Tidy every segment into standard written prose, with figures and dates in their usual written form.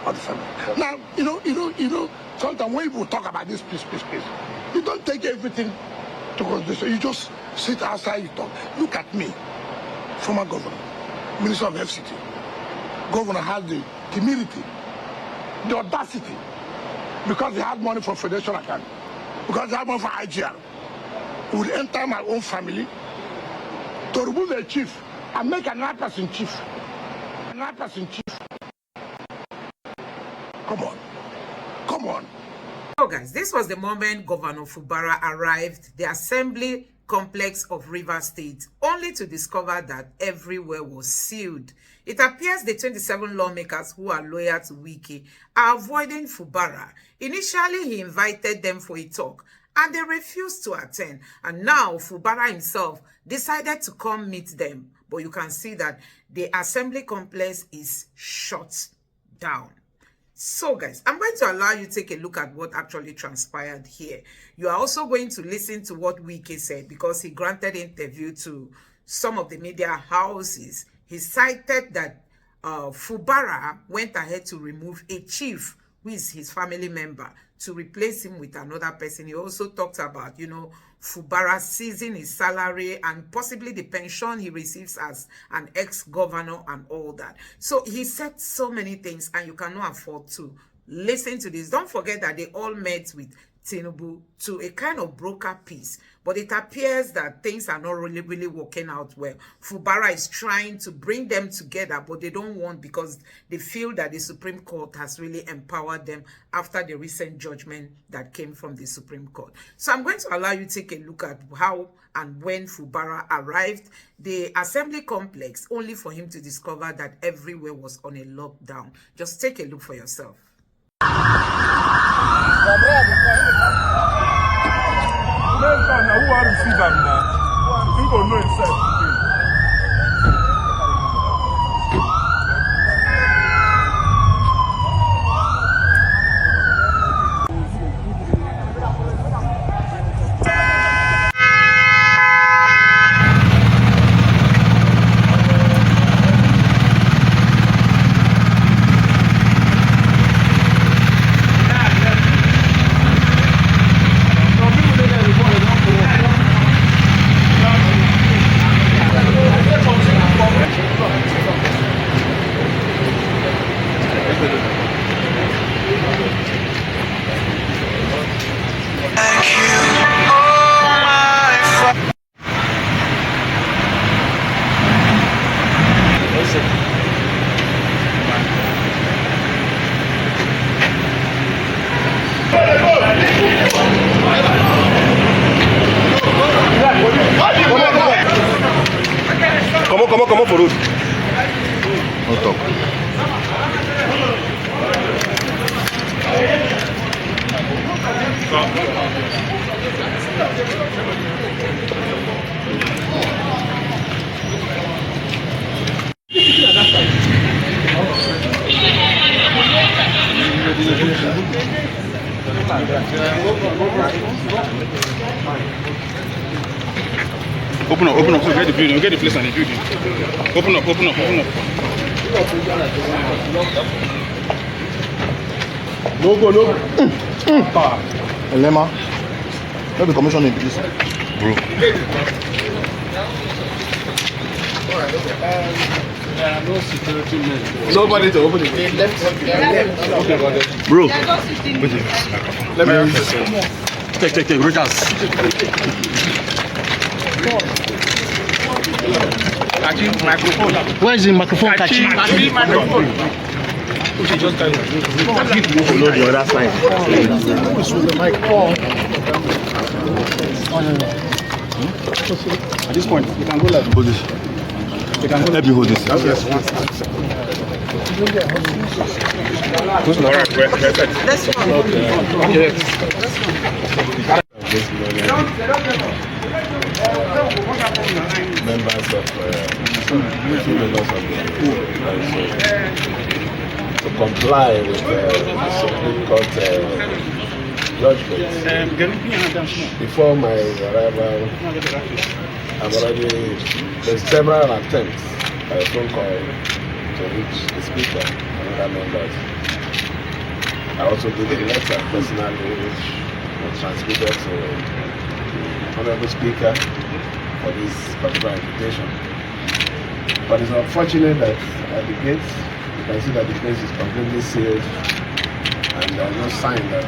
of the family. Now, sometimes when people talk about this peace, you don't take everything to consideration. You just sit outside, you talk. Look at me, former governor, minister of FCT. Governor has the humility, the audacity, because he had money for Federation account, because he had money for IGR. He would enter my own family to remove a chief and make another person chief. Another person chief. Come on. So guys, this was the moment Governor Fubara arrived the assembly complex of Rivers State, only to discover that everywhere was sealed. It appears the 27 lawmakers who are loyal to Wike are avoiding Fubara. Initially, he invited them for a talk, and they refused to attend. And now, Fubara himself decided to come meet them. But you can see that the assembly complex is shut down. So guys, I'm going to allow you to take a look at what actually transpired here. You are also going to listen to what Wike said, because he granted interview to some of the media houses. He cited that Fubara went ahead to remove a chief who is his family member to replace him with another person. He also talked about, Fubara seizing his salary and possibly the pension he receives as an ex-governor and all that. So he said so many things, and you cannot afford to listen to this. Don't forget that they all met with Tinubu to a kind of broker peace, but it appears that things are not really working out well. Fubara is trying to bring them together, but they don't want, because they feel that the Supreme Court has really empowered them after the recent judgment that came from the Supreme Court. So I'm going to allow you to take a look at how and when Fubara arrived the assembly complex, only for him to discover that everywhere was on a lockdown. Just take a look for yourself. Come on for road. No talk. Open up, so get the building, get the place and the building. Open up. No. Elema, let the commission in this. Bro. There are no security men. Nobody to open the gate. Bro. Let me take, Reuters. Microphone. Where is the microphone? Microphone. Just follow the other side. At this point, you can go like this. You can go. Let me hold this. Let's go. Members of to comply with the Supreme Court judgment. Before my arrival, there's several attempts by a phone call to reach the Speaker and other members. I also did a letter personally which was transmitted to the Honorable Speaker for this particular invitation. But it's unfortunate that at the gates, you can see that the place is completely sealed and there's no sign that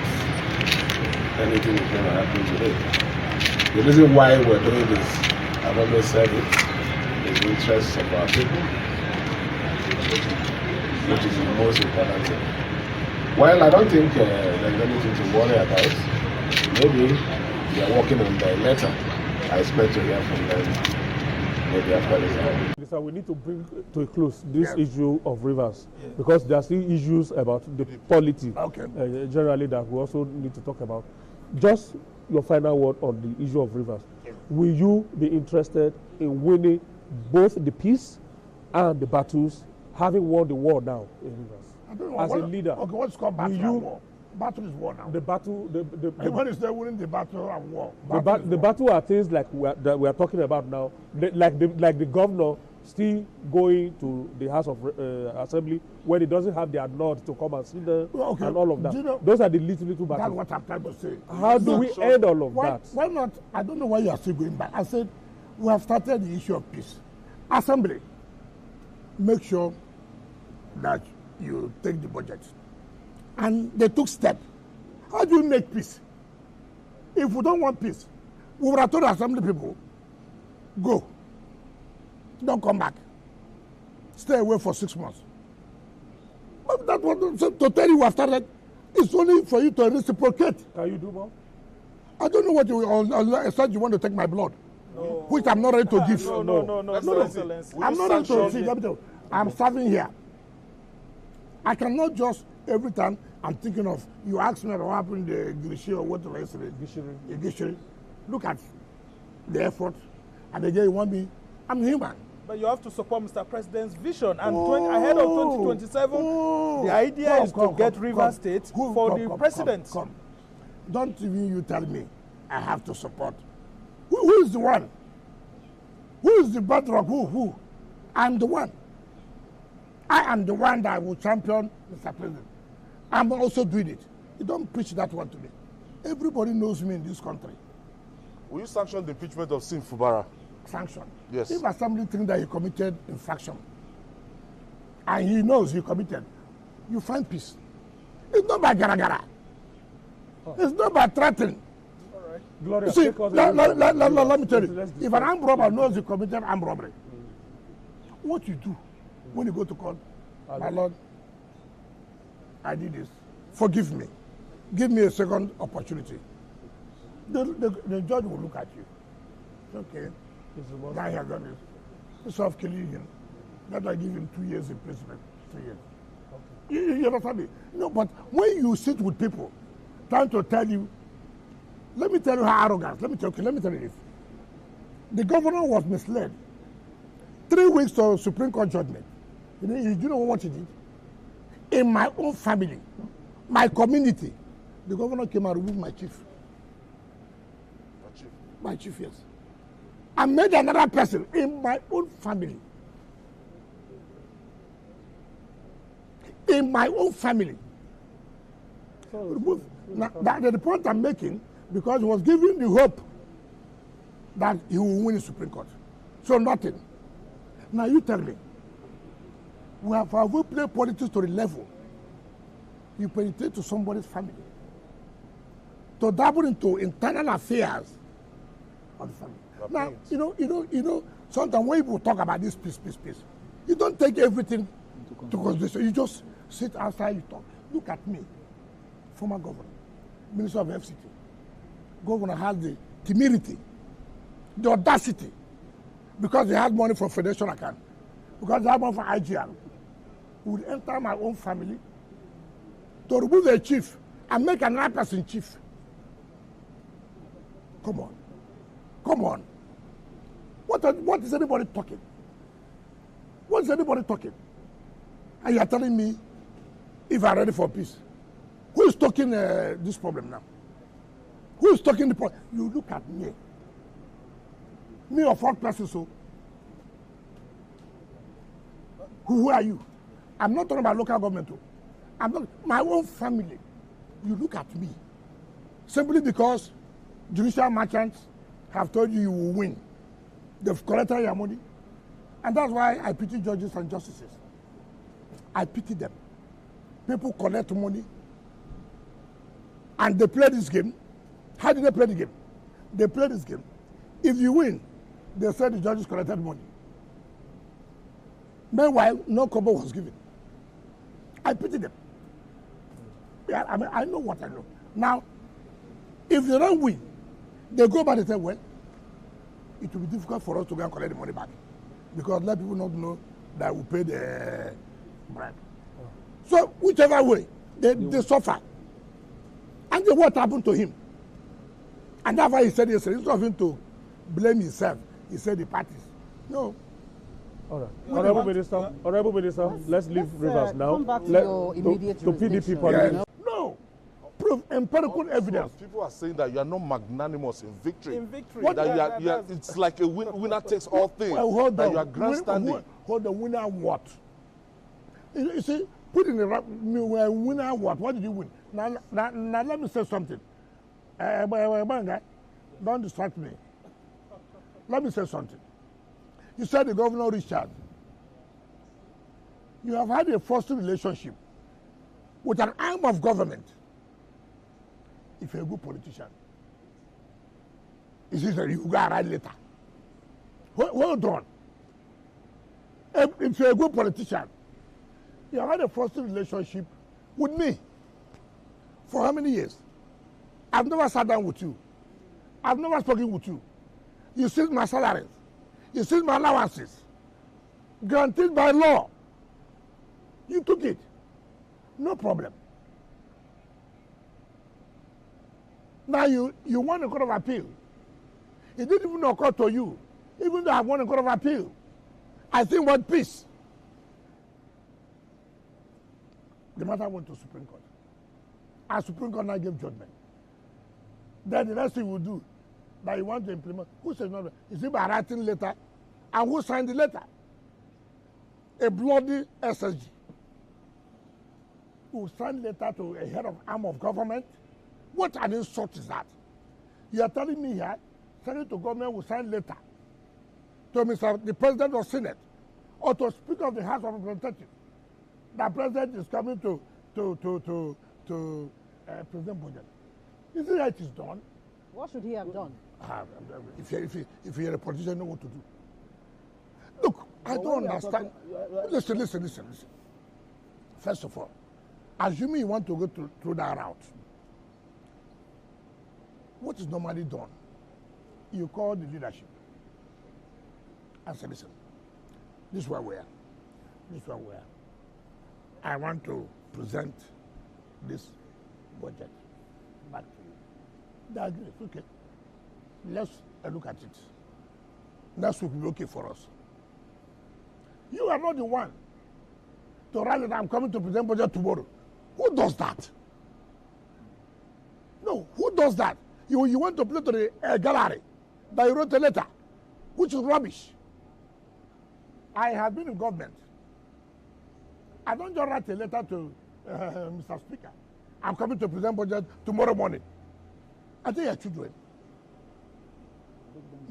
anything is going to happen today. The reason why we're doing this, I've always said it, is the interests of our people, which is the most important thing. Well, I don't think there's anything to worry about. Maybe they are working on their letter. I expect to hear from them maybe after this. Lisa, we need to bring to a close this issue of rivers because there are still issues about the polity generally that we also need to talk about. Just your final word on the issue of rivers. Will you be interested in winning both the peace and the battles, having won the war now in rivers? I don't know. As a leader, okay, what's called battle and war? Battle is war now. The battle, Everyone is there winning the battle and war. The battle are things like that we are talking about now, like the governor still going to the House of Assembly when he doesn't have their nod to come and sit there and all of that. You know, those are the little battles. That's what I'm trying to say. How do we end all of that? Why not? I don't know why you are still going back. I said we have started the issue of peace. Assembly, make sure that you take the budget. And they took steps. How do you make peace? If we don't want peace, we would have told the assembly people, go. Don't come back. Stay away for 6 months. But that was to tell you we have started. It's only for you to reciprocate. Can you do more? I don't know what you said. You want to take my blood, which I'm not ready to give. No, Excellency. I'm not ready to see. I'm serving here. I cannot just every time I'm thinking of you ask me what happened in the Gishiri or whatever yesterday. Gishiri. Look at the effort, and again you want me. I'm human. But you have to support Mr. President's vision. And ahead of 2027, the idea is to get River State for the president. Come. Don't even you tell me I have to support. Who is the one? Who is the bedrock? Who? I'm the one. I am the one that will champion Mr. President. I'm also doing it. You don't preach that one to me. Everybody knows me in this country. Will you sanction the impeachment of Fubara? Sanction. Yes. If assembly thinks that he committed infraction, and he knows he committed, you find peace. It's not by gara-gara. It's not by threatening. All right. Gloria, see, let me tell you, if an armed robber knows he committed armed robbery, what you do when you go to court, my Lord, I did this. Forgive me. Give me a second opportunity. The judge will look at you. It's okay. Guy has done this. Instead of killing him, that I give him 2 years imprisonment. 3 years. Okay. You understand me? No, but when you sit with people trying to tell you, let me tell you how arrogant. Let me tell you this. The governor was misled. 3 weeks to Supreme Court judgment. You know what he did? In my own family, my community, the governor came and removed my chief. My chief, yes. I made another person in my own family. In my own family. Now, that's the point I'm making, because he was giving the hope that he will win the Supreme Court. So nothing. Now you tell me, we played politics to the level you penetrate to somebody's family, to dabble into internal affairs of the family. Now, you know, sometimes when people talk about this peace, you don't take everything to consideration. You just sit outside, you talk. Look at me, former governor, Minister of FCT. Governor has the temerity, the audacity, because he had money from Federation account, because he had money from IGR, who would enter my own family to remove a chief and make another person chief. Come on. What is anybody talking? What is anybody talking? And you are telling me if I'm ready for peace. Who is talking this problem now? Who is talking the problem? You look at me. Me of all places, so. Who are you? I'm not talking about local government. I'm not, my own family. you look at me. Simply because judicial merchants have told you will win. They've collected your money. And that's why I pity judges and justices. I pity them. People collect money and they play this game. How do they play the game? They play this game. If you win, they say the judges collected money. Meanwhile, no kobo was given. I pity them. Yeah, I mean, I know what I know. Now, if they don't win, they go back and say, well, it will be difficult for us to go and collect the money back. Because let people not know that we pay the bribe. So, whichever way, they suffer. And then what happened to him? And that's why he said yesterday, instead of him to blame himself, he said the parties. No. All right. Honorable Minister, let's leave Rivers now. Come back to your immediate to PDP politics. Yes. No. Proof, empirical evidence. People are saying that you are not magnanimous in victory. In victory. What, that you are, it's like a winner takes all things. Well, hold that on. you are grandstanding. Hold the winner what? You see, put in the winner what? What did you win? Now let me say something. Don't distract me. Let me say something. You said the governor Richard. You have had a forced relationship with an arm of government. If you're a good politician, it's just that you go and write later. Hold on. If you're a good politician, you have had a forced relationship with me. For how many years? I've never sat down with you. I've never spoken with you. You see my salaries. You see my allowances. Guaranteed by law. You took it. No problem. Now you won a court of appeal. It didn't even occur to you. Even though I won a court of appeal, I think what peace. The matter went to Supreme Court. And Supreme Court now gave judgment. Then the next thing we do, that you want to implement, who says no? Is it by writing letter? And who signed the letter? A bloody SSG. Who signed letter to a head of arm of government? What an insult is that? You are telling me here, sending to government will sign letter to the President of Senate or to Speaker of the House of Representatives. The President is coming to President Budget. Is it right? It's done. What should he have done? If you're a politician, you know what to do. Look, I don't understand. Listen. First of all, assuming you want to go through that route, what is normally done? You call the leadership and say, listen, this is where we are. This is where we are. I want to present this budget back to you. They agree. Okay. Let's look at it. Next week will be okay for us. You are not the one to write that I'm coming to present budget tomorrow. Who does that? No, who does that? You want to play to the gallery that you wrote a letter, which is rubbish. I have been in government. I don't just write a letter to Mr. Speaker. I'm coming to present budget tomorrow morning. I think your children.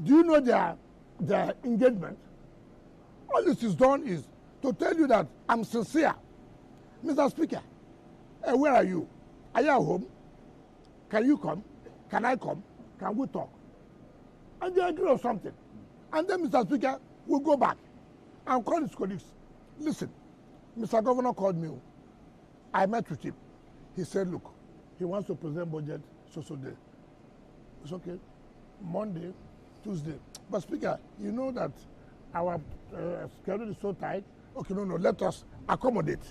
Do you know their engagement? All this is done is to tell you that I'm sincere. Mr. Speaker, where are you? Are you at home? Can you come? Can I come? Can we talk? And they agree on something. And then Mr. Speaker will go back and call his colleagues. Listen, Mr. Governor called me. I met with him. He said, look, he wants to present budget so day. It's okay. Monday, Tuesday. But Speaker, you know that our schedule is so tight. Okay, no, let us accommodate.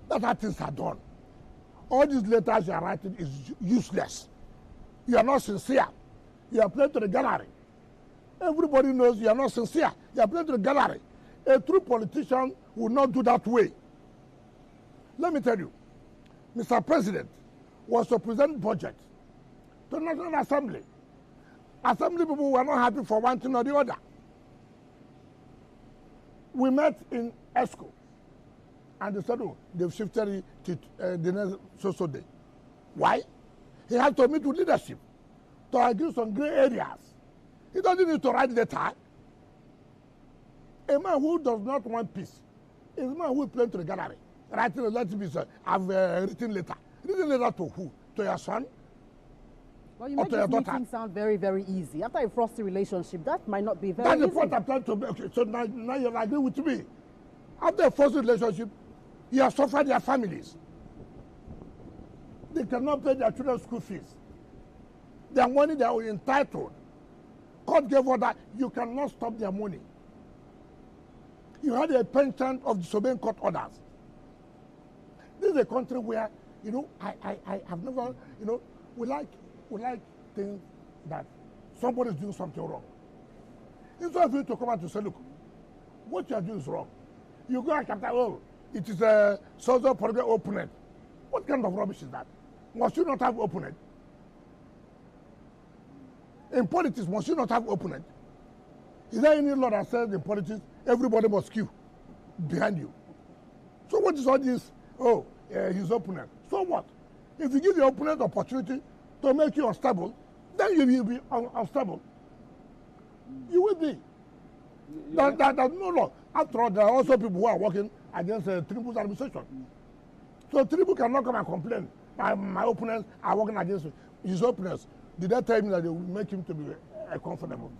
That's how things are done. All these letters you are writing is useless. You are not sincere. You are playing to the gallery. Everybody knows you are not sincere. You are playing to the gallery. A true politician will not do that way. Let me tell you, Mr. President was to present budget to the National Assembly. Assembly people were not happy for one thing or the other. We met in ESCO, and they said, oh, they've shifted it to the next day. Why? He has to meet with leadership to agree some gray areas. He doesn't need to write letter. A man who does not want peace is a man who is playing to the gallery. Writing a letter, I've written letter. Written letter to who? To your son? Well, you make this meeting sound very, very easy. After a frosty relationship, that might not be very easy. That's the point I'm trying to make. Okay, so now you agree with me. After a frosty relationship, you have suffered their families. They cannot pay their children's school fees. Their money they are entitled. Court gave order, you cannot stop their money. You had a penchant of disobeying court orders. This is a country where, I have never, we like things that somebody is doing something wrong. Instead of you to come out to say, look, what you are doing is wrong. You go and capture, oh, it is a social political opponent. What kind of rubbish is that? Must you not have opponent? In politics, must you not have opponent? Is there any law that says in politics, everybody must queue behind you? So what is all this? Oh, his opponent. So what? If you give your opponent opportunity to make you unstable, then you will be unstable. You will be. Yeah. There's no law. After all, there are also people who are working against Tinubu's administration. So Tinubu cannot come and complain. My opponents are working against his opponents. Did they tell him that they will make him to be comfortable?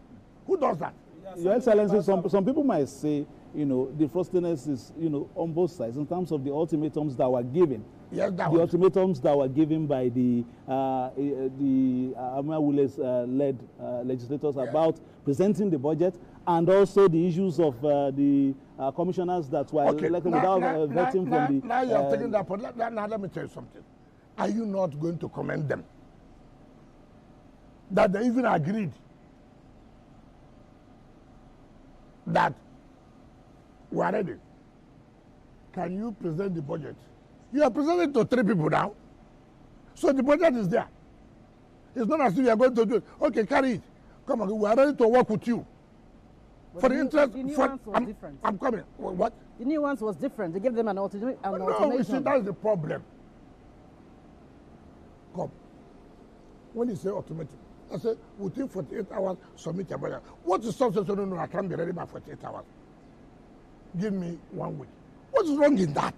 Who does that? Your Excellency, some people might say, the frostiness is, on both sides in terms of the ultimatums that were given. Yes, ultimatums that were given by the Amaya Wule's-led legislators about presenting the budget, and also the issues of the commissioners that were elected without vetting from the... Now you are taking that point. Now let me tell you something. Are you not going to commend them? That they even agreed that we are ready. Can you present the budget? You are presenting to 3 people now. So the budget is there. It's not as if you are going to do it. Okay, carry it. Come on, we are ready to work with you. But for the interest, the nuance was different. I'm coming. What? The nuance was different. They gave them an ultimatum. No, you see, that's the problem. Come. When you say ultimatum, I say, within 48 hours, submit your budget. What is substance? No, I can't be ready by 48 hours. Give me 1 week. What is wrong in that?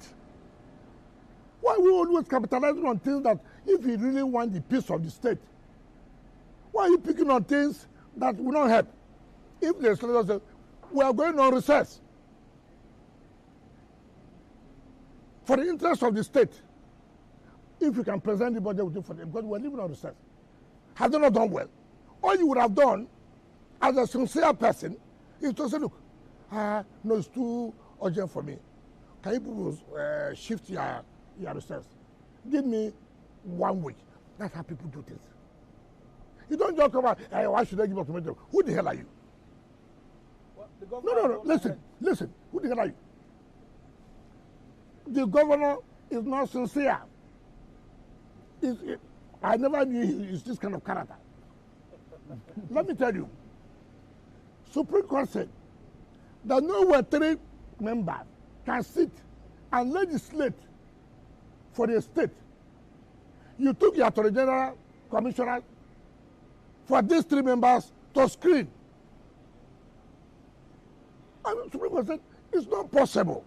Why are we always capitalizing on things that if you really want the peace of the state, why are you picking on things that will not help? If the legislator says, we are going on recess for the interest of the state, if you can present the budget within 48 hours, because we are living on recess, have they not done well? All you would have done as a sincere person is to say, look, no, it's too urgent for me. Can you people shift your recess? Give me 1 week. That's how people do things. You don't just come out, why should I give ultimatum? Who the hell are you? Well, no, listen. Who the hell are you? The governor is not sincere. I never knew he's this kind of character. Let me tell you, Supreme Court said that no 3 members can sit and legislate for the state. You took your Attorney General, Commissioner, for these 3 members to screen. And the Supreme Court said it's not possible.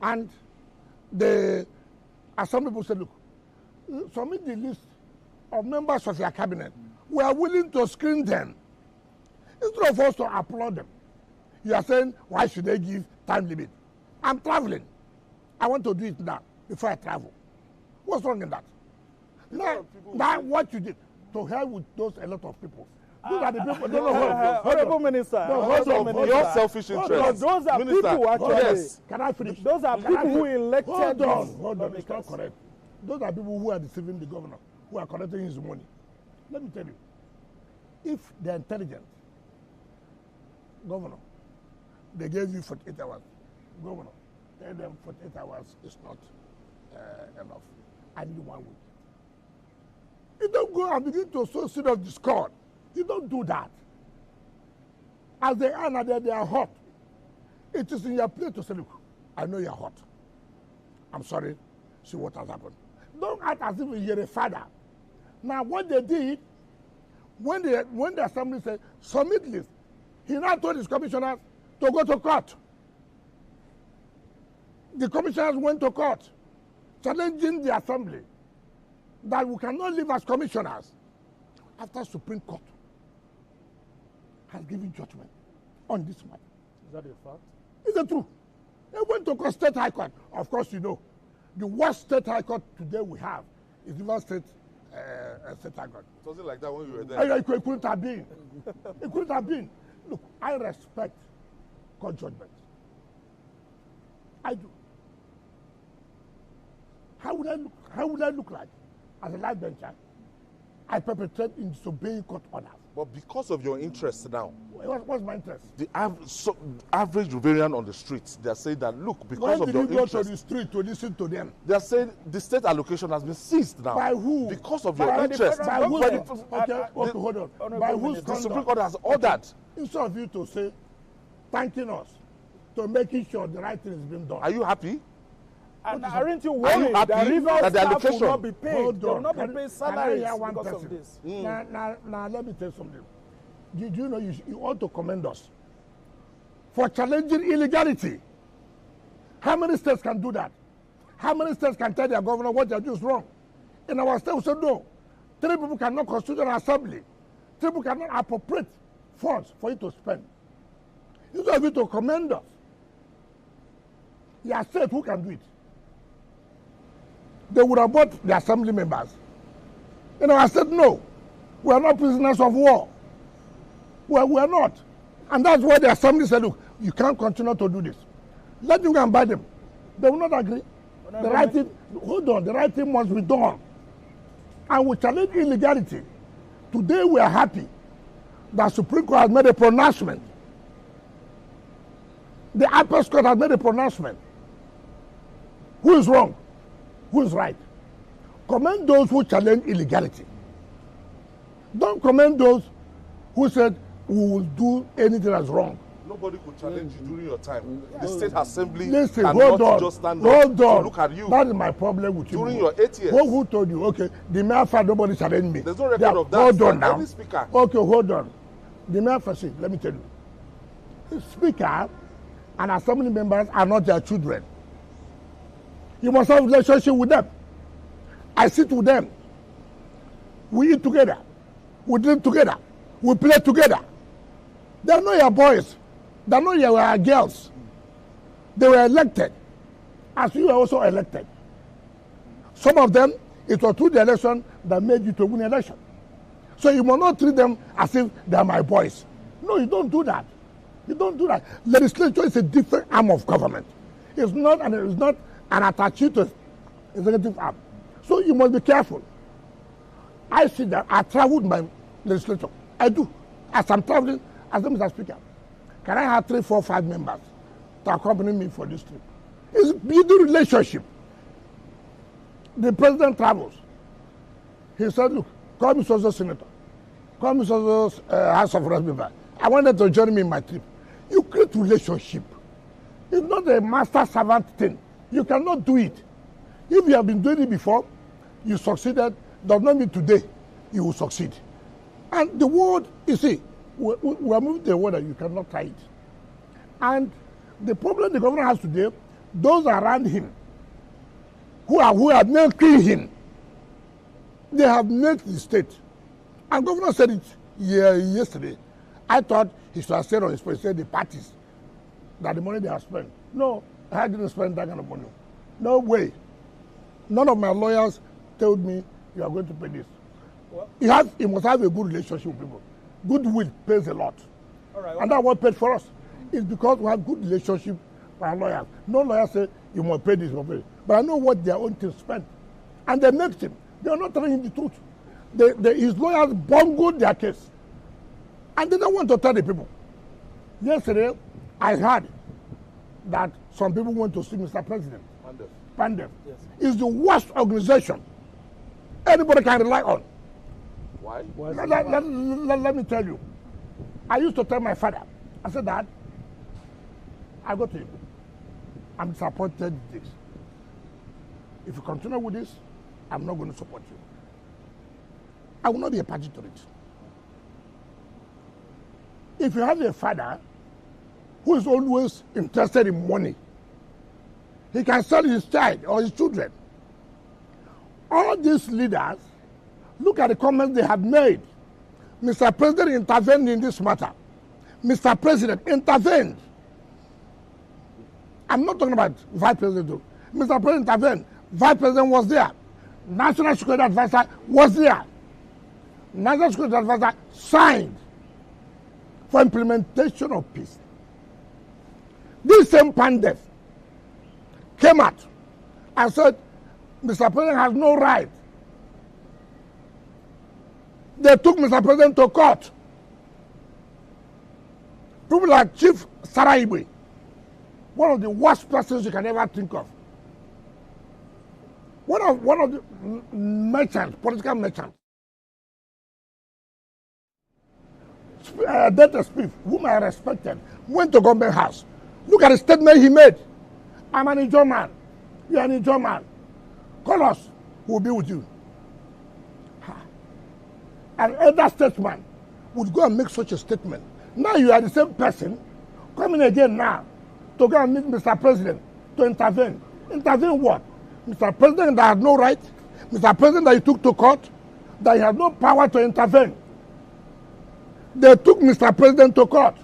And some people said, look, submit the list of members of your cabinet. We are willing to screen them. Instead of us to applaud them, you are saying, why should they give time limit? I'm traveling. I want to do it now before I travel. What's wrong in that? Now what you did, to hell with those a lot of people. Those are the people. Honorable Minister. Your selfish interest. Those are people actually. Yes. Can I finish? Those are people who elected. Hold on. It's not correct. Those are people who are deceiving the governor, who are collecting his money. Let me tell you, if they're intelligent, governor, they gave you 48 hours. Governor, tell them 48 hours is not enough. I need 1 week. You don't go and begin to sow seed of discord. You don't do that. As they are now, they are hot. It is in your place to say, look, I know you're hot. I'm sorry. See what has happened. Don't act as if you're a father. Now, what they did, when the assembly said, submit list, he now told his commissioners to go to court. The commissioners went to court, challenging the assembly that we cannot live as commissioners after Supreme Court has given judgment on this matter. Is that a fact? It's the truth. They went to court, State High Court. Of course, you know, the worst State High Court today we have is the State High Court. It wasn't like that when you were there. It couldn't have been. It couldn't have been. Look, I respect court judgment. I do. How would I look like as a light bencher? I perpetrate in disobeying court orders. But because of your interest now, what's my interest? The average Riverian on the streets, they are saying that, look, because of your interest. When did you go to the street to listen to them? They are saying the state allocation has been seized now. By who? Because of your interest. By who? Okay, hold on. By whose conduct? The Supreme Court has ordered. Instead of you to say, thanking us, to making sure the right thing is being done. Are you happy? And aren't you worried that Rivers staff will not be paid? They will not be paid salaries because of this. Now, let me tell you something. Do you know you ought to commend us for challenging illegality? How many states can do that? How many states can tell their governor what they are doing is wrong? In our state, we say no. 3 people cannot constitute an assembly. 3 people cannot appropriate funds for you to spend. You have to commend us. You have said who can do it. They would have bought the assembly members. You know, I said, no, we are not prisoners of war. Well, we are not. And that's why the assembly said, look, you can't continue to do this. Let them go and buy them. They will not agree. The right thing, hold on, the right thing must be done. And we challenge illegality. Today we are happy that Supreme Court has made a pronouncement. The Upper Court has made a pronouncement. Who is wrong? Who is right? Commend those who challenge illegality. Don't commend those who said we will do anything that's wrong. Nobody could challenge you during your time. The state assembly cannot just stand up to look at you. That is my problem with you. During your 8 years. Who told you? Okay, the mayor said nobody challenged me. There's no record of that. Hold on now. Any speaker. Okay, hold on. The mayor said, let me tell you. The speaker and assembly members are not their children. You must have a relationship with them. I sit with them. We eat together. We drink together. We play together. They are not your boys. They are not your girls. They were elected, as you were also elected. Some of them, it was through the election that made you to win the election. So you must not treat them as if they are my boys. No, you don't do that. You don't do that. Legislature is a different arm of government. It's not an attachment to executive arm. So you must be careful. I see that I travel with my legislature. I do. As I'm traveling, as Mr. Speaker, can I have 3, 4, 5 members to accompany me for this trip? It's a building relationship. The president travels. He said, look, call me so senator. Call me so House of Representatives. I wanted to join me in my trip. You create relationship. It's not a master-servant thing. You cannot do it. If you have been doing it before, you succeeded, does not mean today you will succeed. And the world, you see, we are moving to a world that you cannot try it. And the problem the governor has today, those around him who are milking him, they have milked the state. And governor said it yesterday. I thought he should have said on his face, the parties, that the money they have spent. No, I didn't spend that kind of money. No way. None of my lawyers told me you are going to pay this. You must have a good relationship with people. Goodwill pays a lot. All right, and that's what paid for us. It's because we have good relationship with our lawyers. No lawyer say you must pay this, you must pay this. But I know what their own team spent. And they make him. They are not telling him the truth. His lawyers bungled their case. And they don't want to tell the people. Yesterday, I heard that some people went to see Mr. President. Pandef. Yes. Is the worst organization anybody can rely on. Why? Let me tell you. I used to tell my father, I said, Dad, I go to him. I'm disappointed with this. If you continue with this, I'm not going to support you. I will not be a party to it. If you have a father who is always interested in money, he can sell his child or his children. All these leaders, look at the comments they have made. Mr. President intervened in this matter. Mr. President intervened. I'm not talking about Vice President though. Mr. President intervened. Vice President was there. National Security Advisor was there. National Security Advisor signed for implementation of peace. This same pandemic came out and said, Mr. President has no right. They took Mr. President to court. People like Chief Saraibe, one of the worst persons you can ever think of. One of the merchants, political merchants. Delta Smith, whom I respected, went to government house. Look at the statement he made. I'm an Ijaw man. You're an Ijaw man. Call us. We'll be with you. An elder statesman would go and make such a statement. Now you are the same person coming again now to go and meet Mr. President to intervene. Intervene what? Mr. President that had no right? Mr. President that you took to court? That you had no power to intervene? They took Mr. President to court.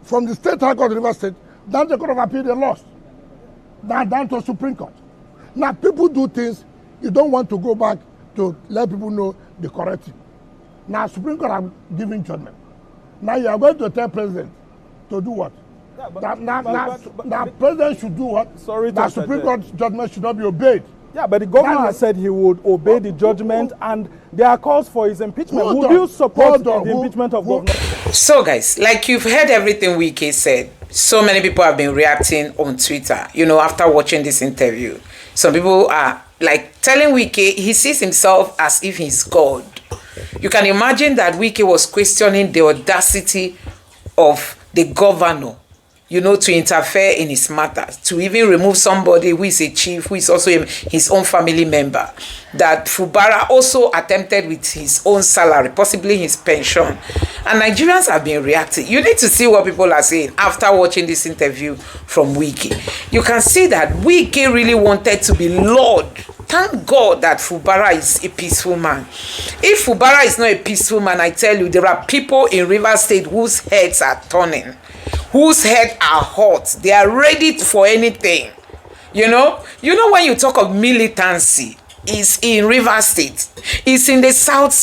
From the State High Court of River State, down to the Court of Appeal, they lost. Down to Supreme Court. Now people do things, you don't want to go back to let people know the correct thing. Now Supreme Court have given judgment. Now you are going to tell President to do what? Yeah, now President should do what? Sorry, that Supreme Court judgment should not be obeyed. Yeah, but the governor has said he would obey the judgment, and there are calls for his impeachment. Would you support the impeachment of governor? So guys, like you've heard everything Wike said, so many people have been reacting on Twitter, you know, after watching this interview. Some people are like telling Wike he sees himself as if he's God. You can imagine that Wike was questioning the audacity of the governor, you know, to interfere in his matters, to even remove somebody who is a chief, who is also his own family member, that Fubara also attempted with his own salary, possibly his pension. And Nigerians have been reacting. You need to see what people are saying after watching this interview from Wike. You can see that Wike really wanted to be Lord. Thank God that Fubara is a peaceful man. If Fubara is not a peaceful man, I tell you, there are people in Rivers State whose heads are turning, whose heads are hot. They are ready for anything. You know when you talk of militancy, it's in Rivers State. It's in the South.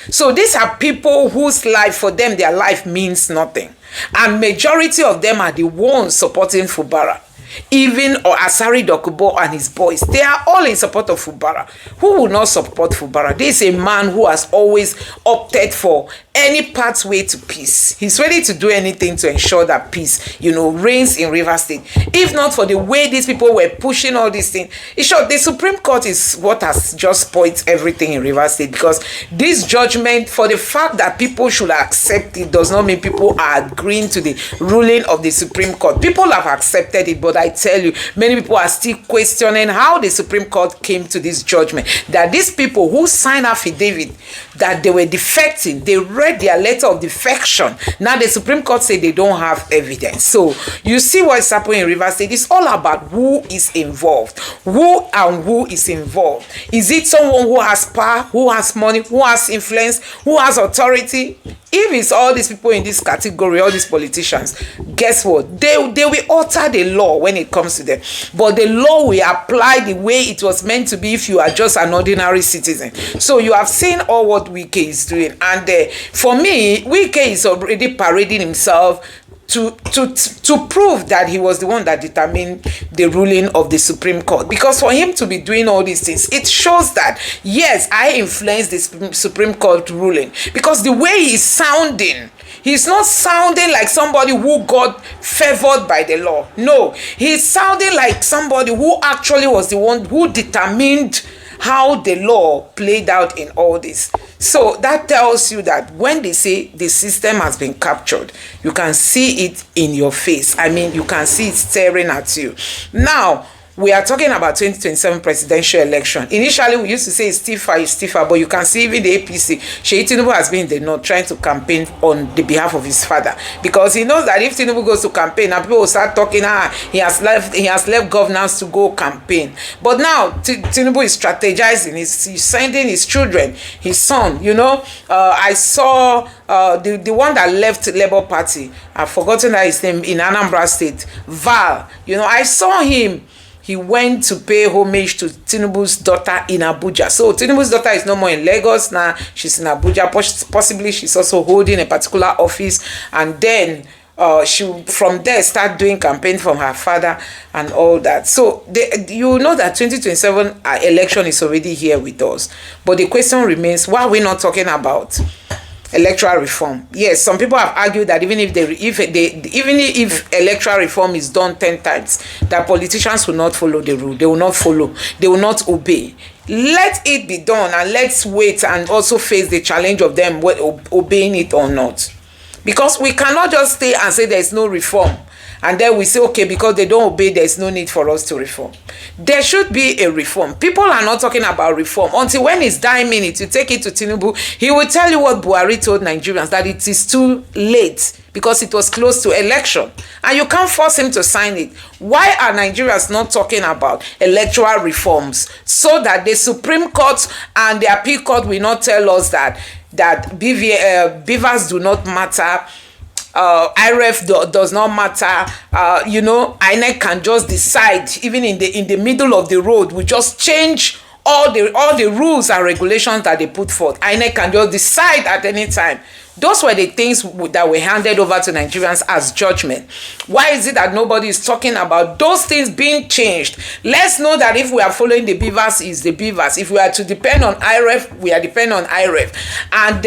So these are people whose life, for them, their life means nothing. And majority of them are the ones supporting Fubara. Even Asari Dokubo and his boys, they are all in support of Fubara. Who will not support Fubara? This is a man who has always opted for any pathway to peace. He's ready to do anything to ensure that peace, reigns in Rivers State. If not for the way these people were pushing all these things, in short, the Supreme Court is what has just spoiled everything in Rivers State, because this judgment, for the fact that people should accept it, does not mean people are agreeing to the ruling of the Supreme Court. People have accepted it, but I tell you, many people are still questioning how the Supreme Court came to this judgment. That these people who signed affidavit that they were defecting, they read their letter of defection. Now the Supreme Court said they don't have evidence. So you see what's happening in Rivers State. It's all about who is involved. Who is involved? Is it someone who has power, who has money, who has influence, who has authority? If it's all these people in this category, all these politicians, guess what? They will alter the law when it comes to them. But the law will apply the way it was meant to be if you are just an ordinary citizen. So you have seen all what Wike is doing. And for me, Wike is already parading himself to prove that he was the one that determined the ruling of the Supreme Court. Because for him to be doing all these things, it shows that, yes, I influenced the Supreme Court ruling. Because the way he's sounding, he's not sounding like somebody who got favored by the law. No, he's sounding like somebody who actually was the one who determined how the law played out in all this. So that tells you that when they say the system has been captured, you can see it in your face. I mean, you can see it staring at you. Now, we are talking about 2027 presidential election. Initially, we used to say it's stiffer, but you can see even the APC, Sheyi Tinubu has been in the north trying to campaign on the behalf of his father, because he knows that if Tinubu goes to campaign, now people will start talking, he has left governance to go campaign. But now Tinubu is strategizing, he's sending his children, his son, I saw the one that left Labour Party, I've forgotten that his name, in Anambra State, Val, I saw him. He went to pay homage to Tinubu's daughter in Abuja. So Tinubu's daughter is no more in Lagos now. She's in Abuja. Possibly she's also holding a particular office. And then she from there start doing campaign from her father and all that. So you know that 2027 election is already here with us. But the question remains, why are we not talking about electoral reform? Yes, some people have argued that even if electoral reform is done 10 times, that politicians will not follow the rule. They will not follow. They will not obey. Let it be done, and let's wait and also face the challenge of them obeying it or not. Because we cannot just stay and say there is no reform, and then we say, okay, because they don't obey, there is no need for us to reform. There should be a reform. People are not talking about reform until when it's dying minute. You take it to Tinubu, he will tell you what Buhari told Nigerians, that it is too late because it was close to election, and you can't force him to sign it. Why are Nigerians not talking about electoral reforms so that the Supreme Court and the Appeal Court will not tell us that beavers do not matter, IREF does not matter, INEC can just decide, even in the middle of the road, we just change all the rules and regulations that they put forth. INEC can just decide at any time. Those were the things that were handed over to Nigerians as judgment. Why is it that nobody is talking about those things being changed? Let's know that if we are following the beavers, is the beavers. If we are to depend on IREF, we are depending on IREF. And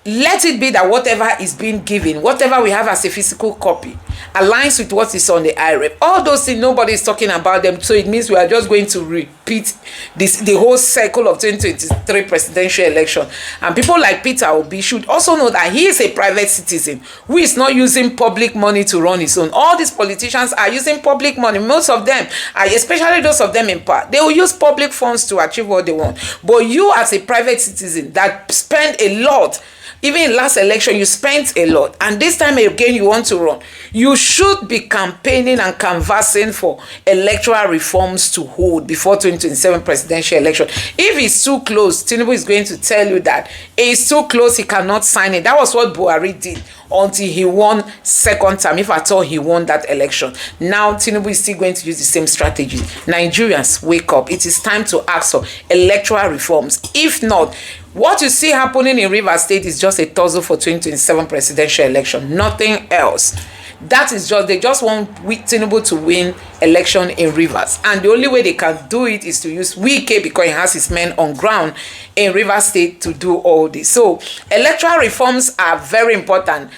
let it be that whatever is being given, whatever we have as a physical copy, aligns with what is on the IREF. All those things, nobody is talking about them. So it means we are just going to repeat the whole cycle of 2023 presidential election. And people like Peter Obi should also know that he is a private citizen who is not using public money to run his own. All these politicians are using public money. Most of them, especially those of them in power, they will use public funds to achieve what they want. But you as a private citizen that spend a lot, even in last election, you spent a lot, and this time again you want to run. You should be campaigning and canvassing for electoral reforms to hold before 2027 presidential election. If it's too close, Tinubu is going to tell you that it's too close, he cannot sign it. That was what Buhari did until he won second time, if at all he won that election. Now Tinubu is still going to use the same strategy. Nigerians, wake up. It is time to ask for electoral reforms. If not, what you see happening in Rivers State is just a tussle for 2027 presidential election. Nothing else. That is just, they just want Tinubu to win election in Rivers. And the only way they can do it is to use Wike, because he has his men on ground in Rivers State to do all this. So electoral reforms are very important.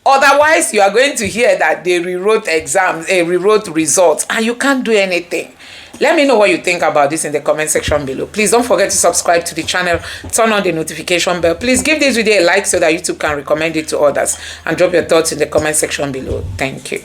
Otherwise, you are going to hear that they rewrote exams, rewrote results, and you can't do anything. Let me know what you think about this in the comment section below. Please don't forget to subscribe to the channel, turn on the notification bell. Please give this video a like so that YouTube can recommend it to others, and drop your thoughts in the comment section below. Thank you.